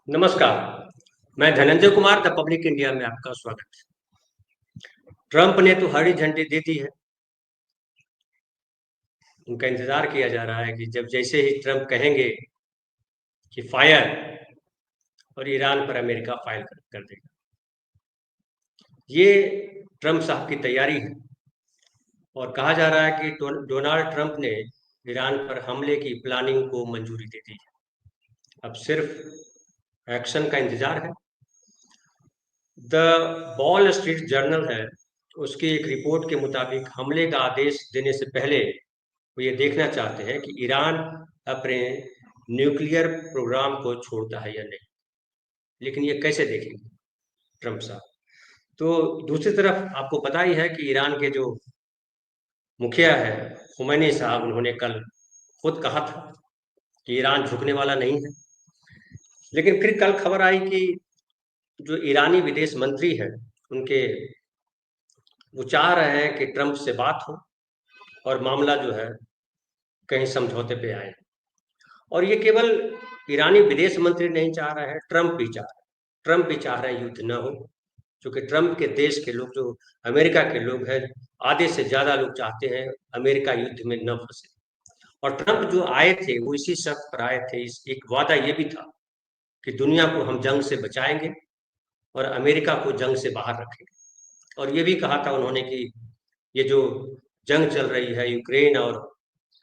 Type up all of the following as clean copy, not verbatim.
नमस्कार। मैं Dhananjay Kumar the public India में आपका स्वागत है। ट्रंप ने तो हरी झंडी दे दी है। उनका इंतजार किया जा रहा है कि जब जैसे ही ट्रंप कहेंगे कि फायर, और ईरान पर अमेरिका फायर कर देगा। ये ट्रंप साहब की तैयारी है और कहा जा रहा है कि डोनाल्ड ट्रंप ने ईरान पर हमले की प्लानिंग को मंजूरी दे दी है। अब सिर्फ एक्शन का इंतजार है। द वॉल स्ट्रीट जर्नल है, उसकी एक रिपोर्ट के मुताबिक हमले का आदेश देने से पहले वो ये देखना चाहते हैं कि ईरान अपने न्यूक्लियर प्रोग्राम को छोड़ता है या नहीं। लेकिन ये कैसे देखेंगे ट्रंप साहब? तो दूसरी तरफ आपको पता ही है कि ईरान के जो मुखिया है खुमैनी साहब, उन्होंने कल खुद कहा था कि ईरान झुकने वाला नहीं है। लेकिन फिर कल खबर आई कि जो ईरानी विदेश मंत्री है उनके, वो चाह रहे हैं कि ट्रंप से बात हो और मामला जो है कहीं समझौते पे आए। और ये केवल ईरानी विदेश मंत्री नहीं चाह रहे हैं, ट्रंप भी चाह रहे हैं। ट्रंप भी चाह रहे हैं युद्ध न हो, क्योंकि ट्रंप के देश के लोग, जो अमेरिका के लोग हैं, आधे से ज्यादा लोग चाहते हैं अमेरिका युद्ध में न फंसे। और ट्रंप जो आए थे वो इसी शर्त पर आए थे, इस एक वादा ये भी था कि दुनिया को हम जंग से बचाएंगे और अमेरिका को जंग से बाहर रखेंगे। और ये भी कहा था उन्होंने कि ये जो जंग चल रही है यूक्रेन और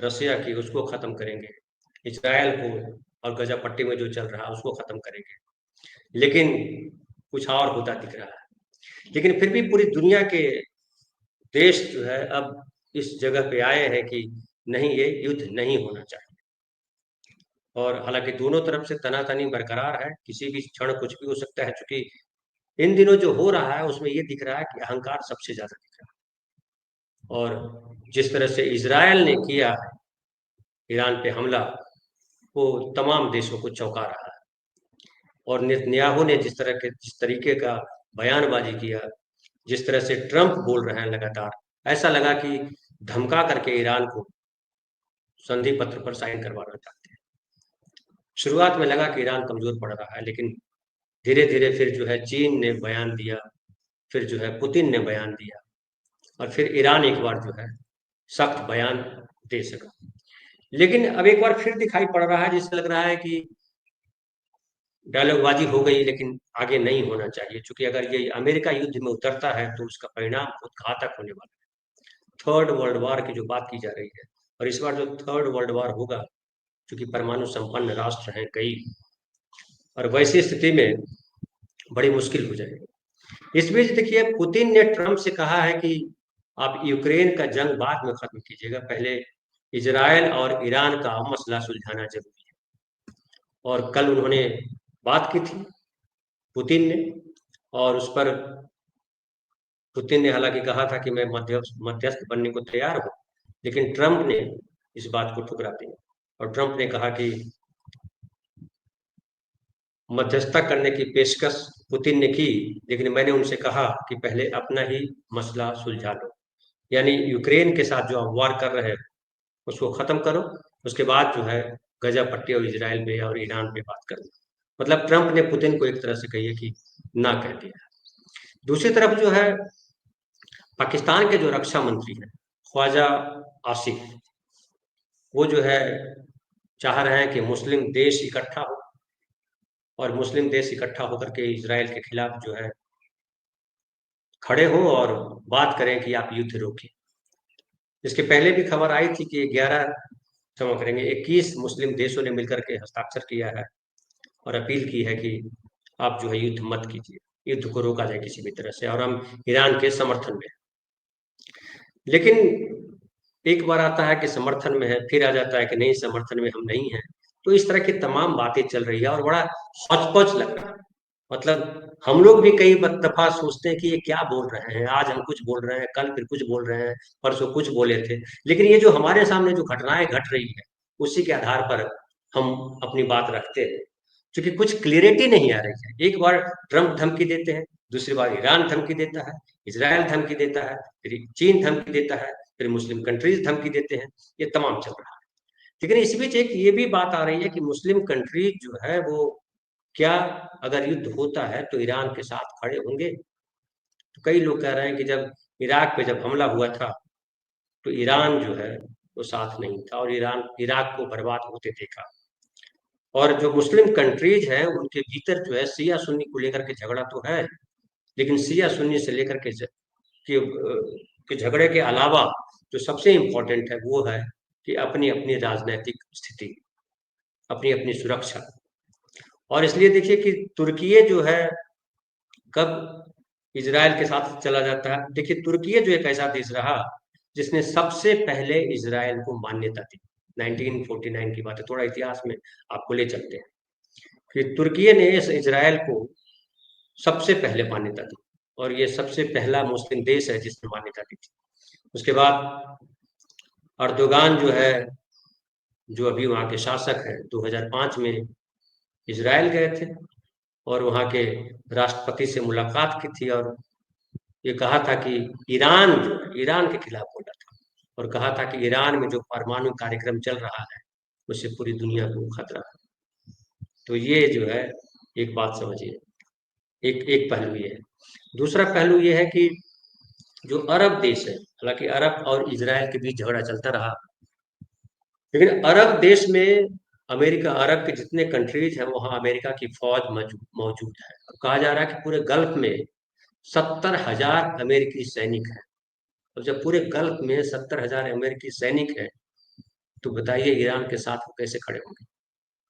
रसिया की, उसको खत्म करेंगे। इसराइल को और गजा पट्टी में जो चल रहा है उसको खत्म करेंगे। लेकिन कुछ और होता दिख रहा है। लेकिन फिर भी पूरी दुनिया के देश जो है अब इस जगह पे आए हैं कि नहीं, ये युद्ध नहीं होना चाहिए। और हालांकि दोनों तरफ से तनातनी बरकरार है, किसी भी क्षण कुछ भी हो सकता है। क्योंकि इन दिनों जो हो रहा है उसमें ये दिख रहा है कि अहंकार सबसे ज्यादा दिख रहा है। और जिस तरह से इसराइल ने किया है ईरान पे हमला, वो तमाम देशों को चौंका रहा है। और नेतन्याहू ने जिस तरीके का बयानबाजी किया, जिस तरह से ट्रंप बोल रहे हैं लगातार, ऐसा लगा कि धमका करके ईरान को संधि पत्र पर साइन करवाना चाहते हैं। शुरुआत में लगा कि ईरान कमजोर पड़ रहा है, लेकिन धीरे धीरे फिर जो है चीन ने बयान दिया, फिर जो है पुतिन ने बयान दिया, और फिर ईरान एक बार जो है सख्त बयान दे सका। लेकिन अब एक बार फिर दिखाई पड़ रहा है, जिससे लग रहा है कि डायलॉगबाजी हो गई, लेकिन आगे नहीं होना चाहिए। क्योंकि अगर ये अमेरिका युद्ध में उतरता है तो उसका परिणाम बहुत घातक होने वाला है। थर्ड वर्ल्ड वार की जो बात की जा रही है, और इस बार जो थर्ड वर्ल्ड वार होगा, क्योंकि परमाणु संपन्न राष्ट्र हैं कई, और वैसी स्थिति में बड़ी मुश्किल हो जाएगी। इस बीच देखिए, पुतिन ने ट्रंप से कहा है कि आप यूक्रेन का जंग बाद में खत्म कीजिएगा, पहले इजराइल और ईरान का मसला सुलझाना जरूरी है। और कल उन्होंने बात की थी पुतिन ने, और उस पर पुतिन ने हालांकि कहा था कि मैं मध्यस्थ बनने को तैयार हूं। लेकिन ट्रंप ने इस बात को ठुकरा दिया, और ट्रंप ने कहा कि मध्यस्थता करने की पेशकश पुतिन ने की, लेकिन मैंने उनसे कहा कि पहले अपना ही मसला सुलझा लो। यानी यूक्रेन के साथ जो आप वार कर रहे हैं उसको खत्म करो, उसके बाद जो है गजा पट्टी और इसराइल पे और ईरान पे बात करो। मतलब ट्रंप ने पुतिन को एक तरह से कहिए कि ना कह दिया। दूसरी तरफ जो है पाकिस्तान के जो रक्षा मंत्री हैं ख्वाजा आसिफ, वो जो है चाह रहे हैं कि मुस्लिम देश इकट्ठा हो, और मुस्लिम देश इकट्ठा होकर के इसराइल के खिलाफ जो है खड़े हों और बात करें कि आप युद्ध रोकें। इसके पहले भी खबर आई थी कि 11, क्षमा करेंगे, 21 मुस्लिम देशों ने मिलकर के हस्ताक्षर किया है और अपील की है कि आप जो है युद्ध मत कीजिए, युद्ध को रोका जाए किसी भी तरह से, और हम ईरान के समर्थन में हैं। लेकिन एक बार आता है कि समर्थन में है, फिर आ जाता है कि नहीं, समर्थन में हम नहीं हैं। तो इस तरह की तमाम बातें चल रही है और बड़ा हौच-पौच लग रहा है। मतलब हम लोग भी कई दफा सोचते हैं कि ये क्या बोल रहे हैं, आज हम कुछ बोल रहे हैं, कल फिर कुछ बोल रहे हैं, परसों कुछ बोले थे। लेकिन ये जो हमारे सामने जो घटनाएं घट रही है, उसी के आधार पर हम अपनी बात रखते हैं। क्योंकि कुछ क्लियरिटी नहीं आ रही है। एक बार ट्रंप धमकी देते हैं, दूसरी बार ईरान धमकी देता है, इसराइल धमकी देता है, फिर चीन धमकी देता है, फिर मुस्लिम कंट्रीज धमकी देते हैं। ये तमाम चल रहा है। लेकिन इस बीच एक ये भी बात आ रही है कि मुस्लिम कंट्रीज जो है वो क्या अगर युद्ध होता है तो ईरान के साथ खड़े होंगे? तो कई लोग कह रहे हैं कि जब इराक पे जब हमला हुआ था तो ईरान जो है वो साथ नहीं था और ईरान इराक को बर्बाद होते देखा। और जो मुस्लिम कंट्रीज हैं उनके भीतर जो है शिया सुन्नी को लेकर के झगड़ा तो है, लेकिन शिया सुन्नी से लेकर के झगड़े के अलावा जो सबसे इम्पोर्टेंट है वो है कि अपनी अपनी राजनीतिक स्थिति, अपनी अपनी सुरक्षा। और इसलिए देखिए कि तुर्की जो है कब इजराइल के साथ चला जाता है। देखिए तुर्की जो एक ऐसा देश रहा जिसने सबसे पहले इजराइल को मान्यता दी। 1949 की बात है, थोड़ा इतिहास में आपको ले चलते हैं। फिर तुर्की ने इस इजराइल को सबसे पहले मान्यता दी और ये सबसे पहला मुस्लिम देश है जिसने मान्यता दी थी। उसके बाद अर्दोगान जो है, जो अभी वहाँ के शासक है, 2005 में इजराइल गए थे और वहाँ के राष्ट्रपति से मुलाकात की थी और ये कहा था कि ईरान जो है, ईरान के खिलाफ बोला था और कहा था कि ईरान में जो परमाणु कार्यक्रम चल रहा है उससे पूरी दुनिया को खतरा है। तो ये जो है एक बात समझिए, एक एक पहलू ये है। दूसरा पहलू ये है कि जो अरब देश है, हालांकि अरब और इजराइल के बीच झगड़ा चलता रहा, लेकिन अरब देश में अमेरिका, अरब के जितने कंट्रीज हैं वहाँ अमेरिका की फौज मौजूद है। अब कहा जा रहा है कि पूरे गल्फ में 70,000 अमेरिकी सैनिक हैं। अब जब पूरे गल्फ में 70,000 अमेरिकी सैनिक हैं तो बताइए ईरान के साथ वो कैसे खड़े होंगे?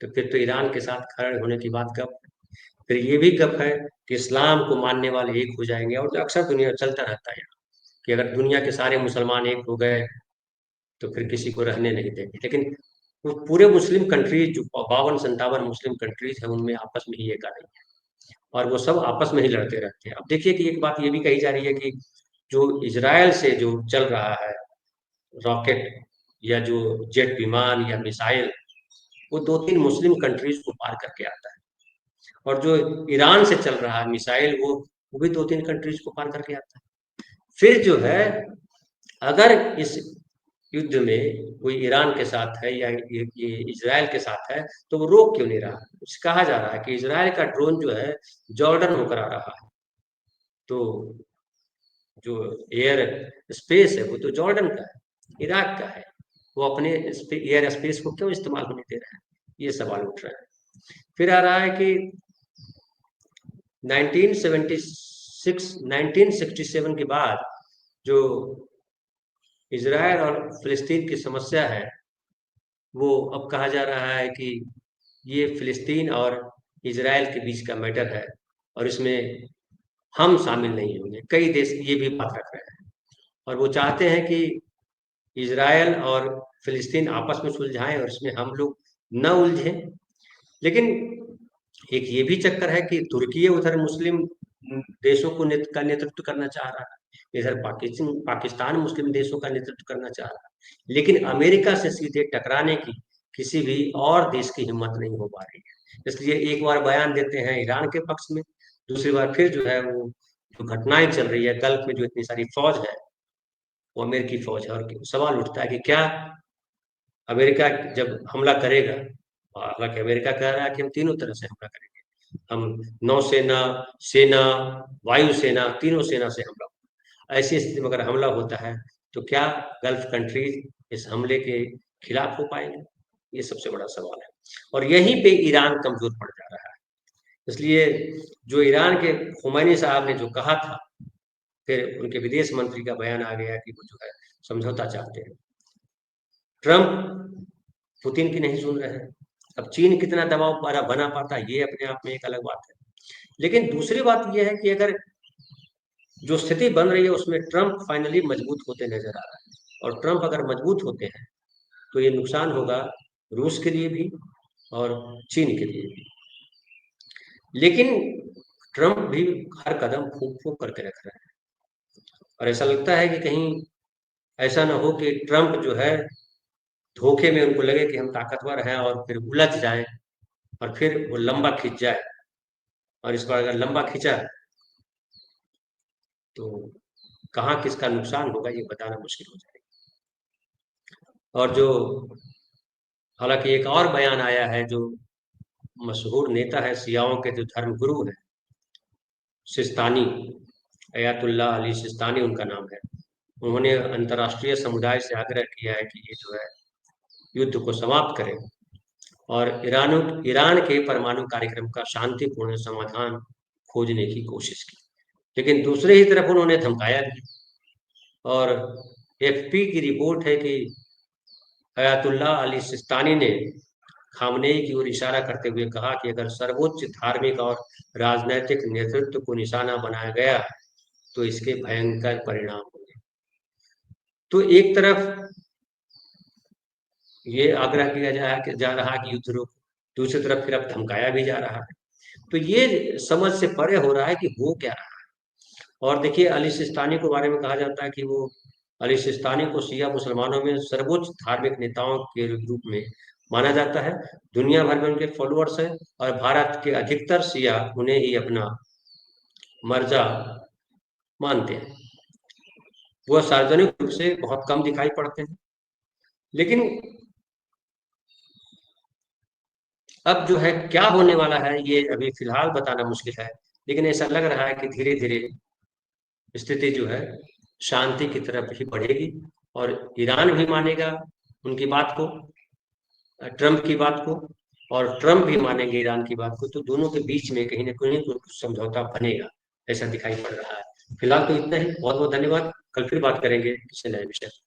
तो फिर तो ईरान के साथ खड़े होने की बात कब? फिर ये भी गप है कि इस्लाम को मानने वाले एक हो जाएंगे और जो अक्सर दुनिया चलता रहता है कि अगर दुनिया के सारे मुसलमान एक हो गए तो फिर किसी को रहने नहीं देंगे। लेकिन वो पूरे मुस्लिम कंट्रीज जो 52-57 मुस्लिम कंट्रीज है उनमें आपस में ही एक आ रही है और वो सब आपस में ही लड़ते रहते हैं। अब देखिए कि एक बात ये भी कही जा रही है कि जो इजराइल से जो चल रहा है रॉकेट या जो जेट विमान या मिसाइल, वो 2-3 मुस्लिम कंट्रीज को पार करके आता है और जो ईरान से चल रहा है मिसाइल वो भी 2-3 कंट्रीज को पार करके आता है। फिर जो है अगर इस युद्ध में कोई ईरान के साथ है या ये इजराइल के साथ है तो वो रोक क्यों नहीं रहा? कुछ कहा जा रहा है कि इजराइल का ड्रोन जो है जॉर्डन होकर आ रहा है, तो जो एयर स्पेस है वो तो जॉर्डन का है, इराक का है। वो अपने एयर स्पेस को क्यों इस्तेमाल होने दे रहा है? ये सवाल उठ रहा है। फिर आ रहा है कि 1976 1967 के बाद जो इजराइल और फिलिस्तीन की समस्या है वो अब कहा जा रहा है कि ये फिलिस्तीन और इजराइल के बीच का मैटर है और इसमें हम शामिल नहीं होंगे। कई देश ये भी बात रख रहे हैं और वो चाहते हैं कि इजराइल और फिलिस्तीन आपस में सुलझाएं और इसमें हम लोग न उलझें। लेकिन एक ये भी चक्कर है कि तुर्की उधर मुस्लिम देशों को का नेतृत्व करना चाह रहा है, इधर पाकिस्तान पाकिस्तान मुस्लिम देशों का नेतृत्व करना चाह रहा है, लेकिन अमेरिका से सीधे टकराने की किसी भी और देश की हिम्मत नहीं हो पा रही है। इसलिए एक बार बयान देते हैं ईरान के पक्ष में, दूसरी बार फिर जो है वो जो घटनाएं चल रही है गल्फ में, जो इतनी सारी फौज है वो अमेरिकी फौज है और सवाल उठता है कि क्या अमेरिका जब हमला करेगा, हालांकि अमेरिका कह रहा है कि हम तीनों तरह से हमला करेंगे, हम नौसेना, सेना, वायुसेना, तीनों सेना से हमला होगा। ऐसी स्थिति में अगर हमला होता है तो क्या गल्फ कंट्रीज इस हमले के खिलाफ हो पाएंगे? ये सबसे बड़ा सवाल है और यहीं पे ईरान कमजोर पड़ जा रहा है। इसलिए जो ईरान के खुमैनी साहब ने जो कहा था, फिर उनके विदेश मंत्री का बयान आ गया कि वो जो है समझौता चाहते हैं। ट्रंप पुतिन की नहीं सुन रहे हैं। अब चीन कितना दबाव बना पाता है ये अपने आप में एक अलग बात है। लेकिन दूसरी बात यह है कि अगर जो स्थिति बन रही है उसमें ट्रंप फाइनली मजबूत होते नजर आ रहा है और ट्रंप अगर मजबूत होते हैं तो ये नुकसान होगा रूस के लिए भी और चीन के लिए भी। लेकिन ट्रंप भी हर कदम फूक फूक करके रख रहे हैं और ऐसा लगता है कि कहीं ऐसा ना हो कि ट्रंप जो है धोखे में उनको लगे कि हम ताकतवर हैं और फिर उलझ जाएं और फिर वो लंबा खिंच जाए और इस बार अगर लंबा खिंचा तो कहाँ किसका नुकसान होगा ये बताना मुश्किल हो जाएगा। और जो हालांकि एक और बयान आया है जो मशहूर नेता है, शियाओं के जो धर्मगुरु हैं, सिस्तानी, अयातुल्लाह अली सिस्तानी उनका नाम है। उन्होंने अंतर्राष्ट्रीय समुदाय से आग्रह किया है कि ये जो है युद्ध को समाप्त करें और ईरान के परमाणु कार्यक्रम का शांतिपूर्ण समाधान खोजने की कोशिश की। लेकिन दूसरी ही तरफ उन्होंने धमकाया भी, और एफपी की रिपोर्ट है कि अयातुल्लाह अली सिस्तानी ने खामनेई की ओर इशारा करते हुए कहा कि अगर सर्वोच्च धार्मिक और राजनैतिक नेतृत्व को निशाना बनाया गया तो इसके भयंकर परिणाम होंगे। तो एक तरफ ये आग्रह किया जा रहा है कि युद्ध रोको, दूसरी तरफ फिर अब धमकाया भी जा रहा है। तो ये समझ से परे हो रहा है कि हो क्या रहा है। और देखिए, अली सिस्तानी के बारे में कहा जाता है कि वो अली सिस्तानी को शिया मुसलमानों में सर्वोच्च धार्मिक नेताओं के रूप में माना जाता है। दुनिया भर में उनके फॉलोअर्स हैं और भारत के अधिकतर शिया उन्हें ही अपना मर्जा मानते हैं। वह सार्वजनिक रूप से बहुत कम दिखाई पड़ते हैं, लेकिन अब जो है क्या होने वाला है ये अभी फिलहाल बताना मुश्किल है। लेकिन ऐसा लग रहा है कि धीरे धीरे स्थिति जो है शांति की तरफ ही बढ़ेगी और ईरान भी मानेगा उनकी बात को, ट्रंप की बात को, और ट्रंप भी मानेंगे ईरान की बात को। तो दोनों के बीच में कहीं ना कहीं कुछ समझौता बनेगा, ऐसा दिखाई पड़ रहा है। फिलहाल तो इतना ही। बहुत बहुत धन्यवाद। कल फिर बात करेंगे किसी नए विषय पर।